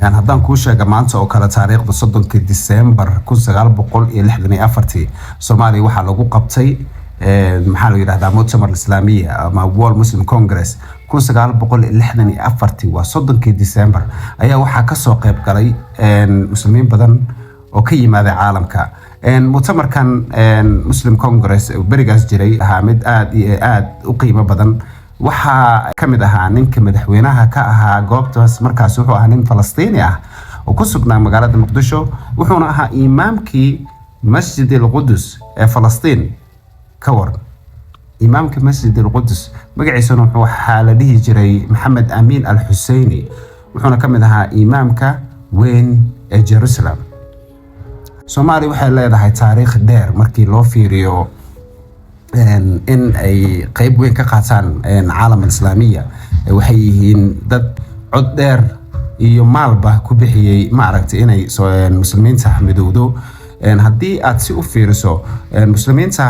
haddaan kuu sheega maanta oo kale taariikhda 30 December 1964 Soomaaliya waxaa lagu qabtay maxaa la yiraahdaa Mu'tamar Islaamiya ama World Muslim Congress 1964 waa 30 December ayaa waxaa ka soo qayb galay muslimiin badan oo ka yimaada caalamka. Mu'tamarkan Muslim Congress berigaas jiray ahaa mid aad u qiimo badan. waxaa kamid ahaa ninka madaxweynaha ka ahaa goobtaas markaas wuxuu ahaa nin Falastiini ah oo ku sugnaa magaalada Muqdisho wuxuuna ahaa imaamkii Masjid al-Qudus ee Falastiin ka waran. imaamka Masjid al-Qudus magaciisuna wuxuu la dhihi jiray Maxamed Amiin al-Husayni wuxuuna kamid ahaa imaamka weyn ee Jerusalem. Soomaaliya waxay leedahay taariikh dheer markii loo fiiriyo in ay qayb weyn ka qaataan caalamka Islaamiga. waxay yihiin dad cod dheer iyo maalba ku bixiyay ma aragtay inay muslimiinta midowdo. haddii aad si u fiiriso muslimiinta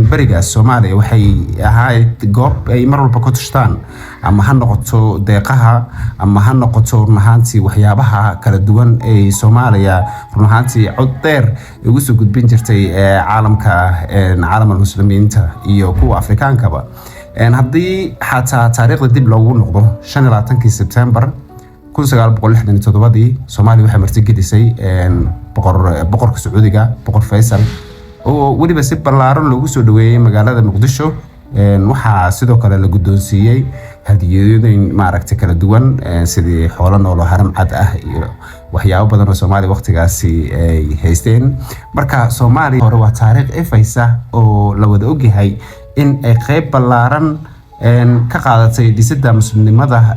barigaas Soomaaliya waxay ahayd goob ay mar walba ku tushtaan ama ha noqoto deeqaha ama ha noqoto runaantii waxyaabaha kala duwan ee Soomaaliya runaantii cod dheer ugu soo gudbin jirtay caalamka muslimiinta iyo kuwa Afrikaankaba. haddii xataa taariikhda dib loogu noqdo 25 September 1967 Soomaaliya waxay martigelisay boqorka Sacuudiga boqor Faisal oo waliba si ballaaran loogu soo dhaweeyay magaalada Muqdisho. waxaa sidoo kale la guddoonsiiyay hadiyooyin ma aragtay kala duwan sidii xoolo nool oo haram cad ah iyo waxyaabo badan oo Soomaaliya waqtigaasi ay haysteen. marka Soomaaliya hore waa taariikh ifaysa oo la wada ogyahay in ay qayb ballaaran ka qaadatay dhisidda muslimnimada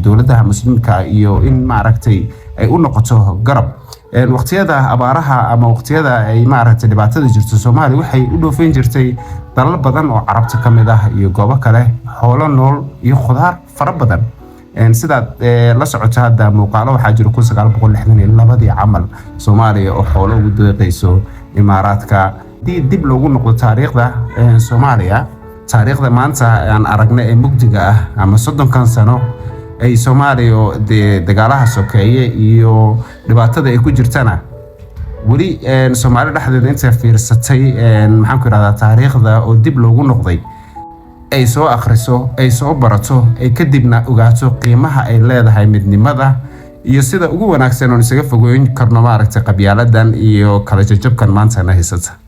dawladda muslimka iyo in ma aragtay ay u noqoto garab waqtiyada abaaraha ama waqtiyada ay ma aragtay dhibaatada jirto. Soomaaliya waxay u dhoofin jirtay dalal badan oo carabta kamid ah iyo goobo kale xoolo nool iyo khudaar fara badan. sidaad la socoto hadda muuqaalo waxaa jira 1962 camal Soomaaliya oo xoolo ugu deeqayso Imaaraadka. dib loogu noqdo taariikhda Soomaaliya taariikhda maanta aan aragnay ee mugdiga ah ama 30 sano ay Soomaaliya dagaalaha sokeeye iyo dhibaatada ay ku jirtana wali Soomaaliya dhexdeeda inta fiirsatay maxaan ku yiraahdaa taariikhda oo dib loogu noqday ay soo akhriso ay soo barato ay kadibna ogaato qiimaha ay leedahay midnimada iyo sida ugu wanaagsan oo isaga fogeyn karno ma aragtay qabyaaladan iyo kala jajabkan maanta na haysata.